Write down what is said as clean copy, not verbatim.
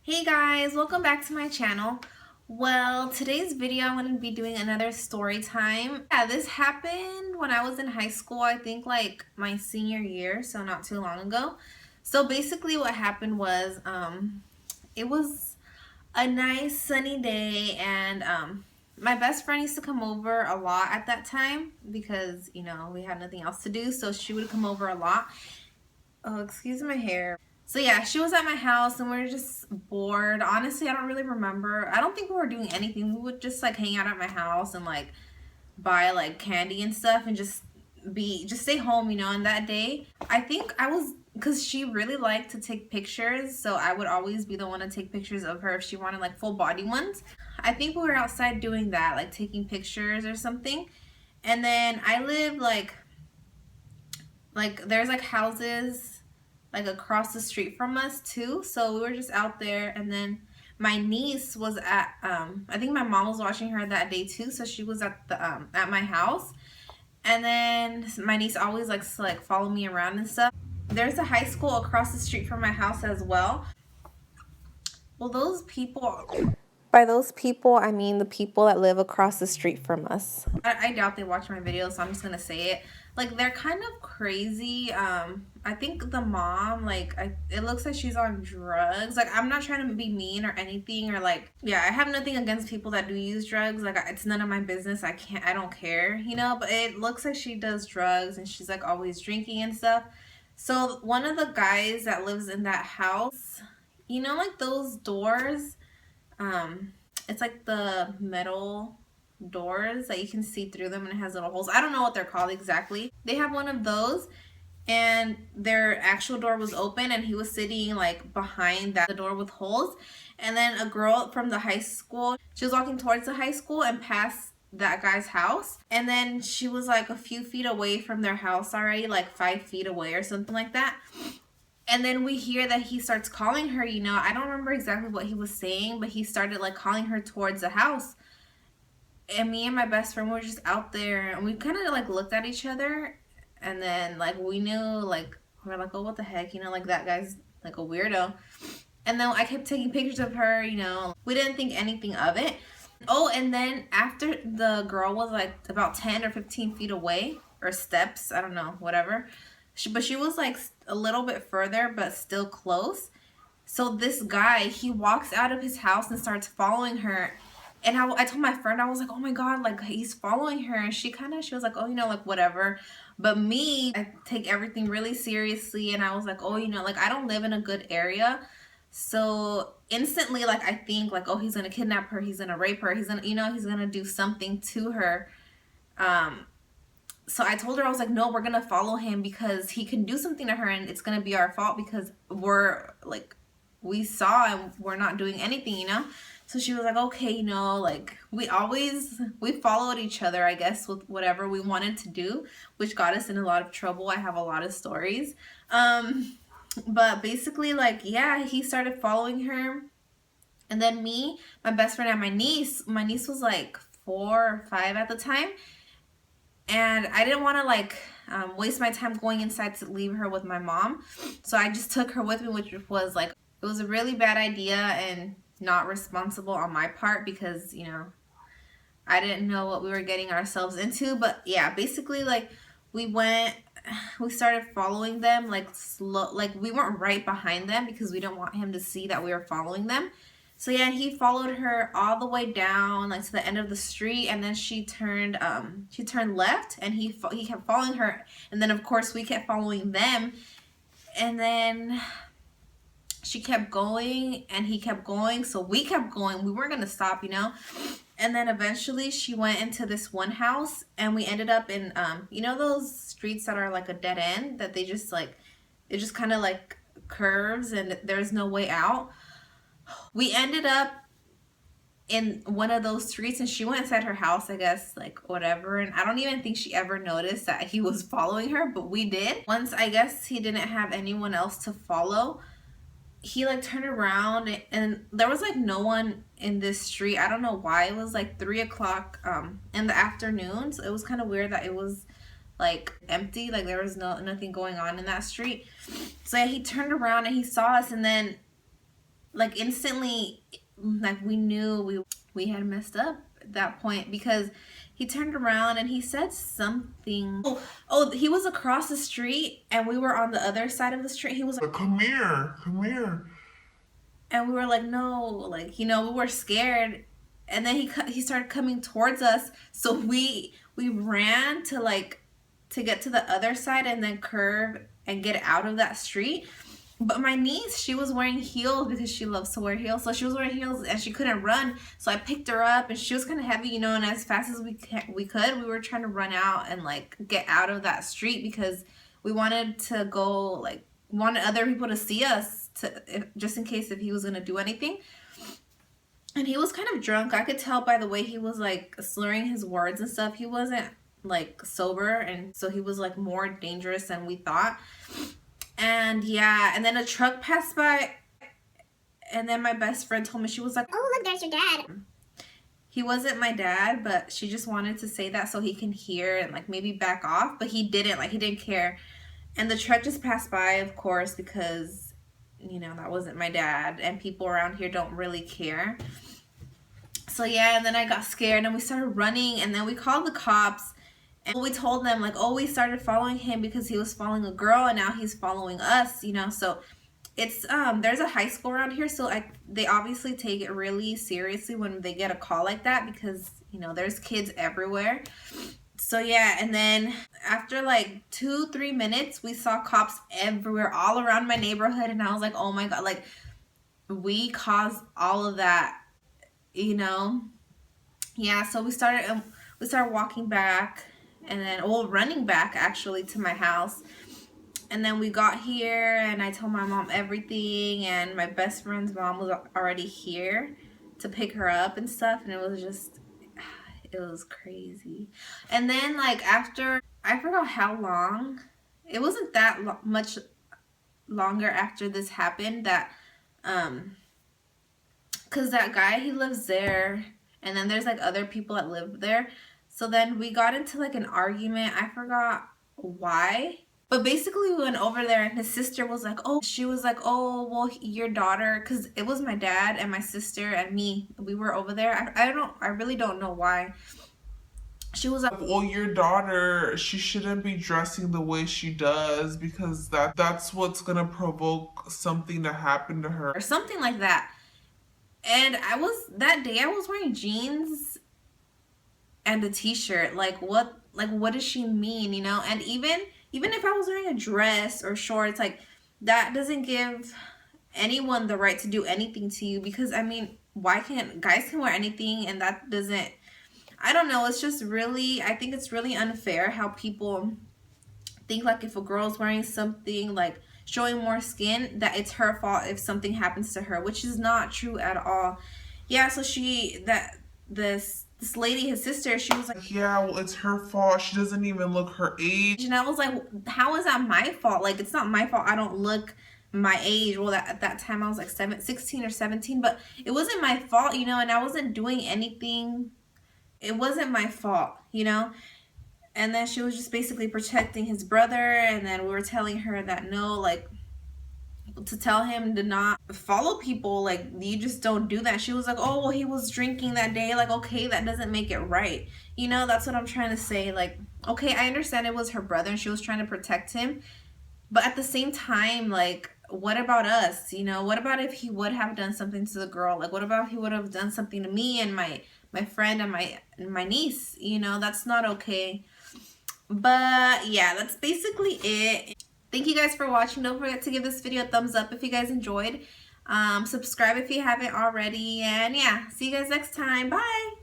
Hey guys, welcome back to my channel. Well, today's video I'm going to be doing another story time. Yeah, this happened when I was in high school, I think like my senior year, so not too long ago. So basically what happened was it was a nice sunny day and my best friend used to come over a lot at that time because, we had nothing else to do, so she would come over a lot. Oh, excuse my hair. So yeah, she was at my house and we were just bored. Honestly, I don't really remember. I don't think we were doing anything. We would just like hang out at my house and like buy like candy and stuff and just stay home, And that day, I think I was because she really liked to take pictures, so I would always be the one to take pictures of her if she wanted like full body ones. I think we were outside doing that, like taking pictures or something. And then I live like there's like houses like across the street from us too, so we were just out there. And then my niece was at I think my mom was watching her that day too, so she was at the at my house. And then my niece always likes to like follow me around and stuff. There's a high school across the street from my house as well. Well, those people, by those people, I mean the people that live across the street from us. I doubt they watch my videos, so I'm just gonna say it. Like, they're kind of crazy. I think the mom, like, it looks like she's on drugs. Like, I'm not trying to be mean or anything, or like, yeah, I have nothing against people that do use drugs. Like, it's none of my business. I don't care, But it looks like she does drugs and she's like always drinking and stuff. So one of the guys that lives in that house, like those doors, um, it's like the metal doors that you can see through them and it has little holes. I don't know what they're called exactly. They have one of those and their actual door was open and he was sitting like behind the door with holes. And then a girl from the high school, she was walking towards the high school and past that guy's house. And then she was like a few feet away from their house already, like 5 feet away or something like that. And then we hear that he starts calling her, I don't remember exactly what he was saying, but he started like calling her towards the house. And me and my best friend were just out there and we kind of like looked at each other and then like we knew, like we're like, oh, what the heck, like that guy's like a weirdo. And then I kept taking pictures of her, we didn't think anything of it. Oh, and then after the girl was like about 10 or 15 feet away, or steps, I don't know, whatever. But she was like a little bit further, but still close. So this guy, he walks out of his house and starts following her. And I told my friend, I was like, oh my God, like he's following her. And she was like, oh, like whatever. But me, I take everything really seriously. And I was like, oh, like I don't live in a good area. So instantly, like I think like, oh, he's going to kidnap her. He's going to rape her. He's going to, he's going to do something to her. So I told her, I was like, no, we're going to follow him because he can do something to her and it's going to be our fault because we saw and we're not doing anything, So she was like, okay, like we followed each other, I guess, with whatever we wanted to do, which got us in a lot of trouble. I have a lot of stories. But basically, like, yeah, he started following her. And then me, my best friend, and my niece was like 4 or 5 at the time. And I didn't want to like waste my time going inside to leave her with my mom. So I just took her with me, which was like, it was a really bad idea and not responsible on my part because, I didn't know what we were getting ourselves into. But yeah, basically like we started following them like slow, like we weren't right behind them because we didn't want him to see that we were following them. So yeah, he followed her all the way down like to the end of the street, and then she turned left, and he kept following her, and then of course we kept following them, and then she kept going and he kept going, so we kept going. We weren't gonna stop, And then eventually she went into this one house, and we ended up in those streets that are like a dead end that they just like it just kind of like curves and there's no way out. We ended up in one of those streets and she went inside her house, I guess, like whatever. And I don't even think she ever noticed that he was following her, but we did. Once I guess he didn't have anyone else to follow, he like turned around and there was like no one in this street. I don't know why. It was like 3 o'clock in the afternoon, so it was kind of weird that it was like empty, like there was nothing going on in that street. So yeah, he turned around and he saw us, and then like instantly, like we knew we had messed up at that point, because he turned around and he said something. Oh, he was across the street and we were on the other side of the street. He was like, "Come here, come here." And we were like, "No," like, you know, we were scared. And then he started coming towards us, so we ran to like to get to the other side and then curve and get out of that street. But my niece, she was wearing heels because she loves to wear heels. So she was wearing heels and she couldn't run. So I picked her up and she was kind of heavy, you know, and as fast as we were trying to run out and like get out of that street, because we wanted to go, like, wanted other people to see us, just in case if he was going to do anything. And he was kind of drunk. I could tell by the way he was like slurring his words and stuff. He wasn't like sober, and so he was like more dangerous than we thought. And yeah, and then a truck passed by, and then my best friend told me, she was like, "Oh, look, there's your dad." He wasn't my dad, but she just wanted to say that so he can hear and like maybe back off, but he didn't, like he didn't care. And the truck just passed by, of course, because, you know, that wasn't my dad, and people around here don't really care. So yeah, and then I got scared and we started running, and then we called the cops. And we told them, like, oh, we started following him because he was following a girl and now he's following us, you know. So it's there's a high school around here, so they obviously take it really seriously when they get a call like that, because, you know, there's kids everywhere. So yeah, and then after like 2-3 minutes, we saw cops everywhere, all around my neighborhood, and I was like, oh my god, like, we caused all of that, you know. Yeah, so we started walking back, and then, well, running back actually to my house. And then we got here and I told my mom everything, and my best friend's mom was already here to pick her up and stuff, and it was crazy. And then like after, I forgot how long, it wasn't that much longer after this happened, that because that guy, he lives there, and then there's like other people that live there. So then we got into like an argument. I forgot why. But basically we went over there and his sister was like, oh, she was like, oh, well, your daughter, because it was my dad and my sister and me. We were over there. I really don't know why. She was like, well, your daughter, she shouldn't be dressing the way she does, because that's what's going to provoke something to happen to her, or something like that. And that day I was wearing jeans and a t-shirt. Like what does she mean, you know? And even if I was wearing a dress or shorts, like, that doesn't give anyone the right to do anything to you, because I mean, why can't guys can wear anything, and that doesn't, I don't know, it's just really, I think it's really unfair how people think like if a girl's wearing something like showing more skin, that it's her fault if something happens to her, which is not true at all. Yeah, so this lady, his sister, she was like, yeah, well, it's her fault, she doesn't even look her age. And I was like, how is that my fault? Like, it's not my fault I don't look my age. Well, at that time I was like 16 or 17, but it wasn't my fault, you know, and I wasn't doing anything. It wasn't my fault, you know. And then she was just basically protecting his brother, and then we were telling her that no, like, to tell him to not follow people, like, you just don't do that. She was like, oh, well, he was drinking that day. Like, okay, that doesn't make it right, you know. That's what I'm trying to say. Like, okay, I understand it was her brother and she was trying to protect him, but at the same time, like, what about us, you know? What about if he would have done something to the girl? Like, what about if he would have done something to me and my friend and my niece, you know? That's not okay. But yeah, that's basically it. Thank you guys for watching. Don't forget to give this video a thumbs up if you guys enjoyed. Subscribe if you haven't already. And yeah, see you guys next time. Bye.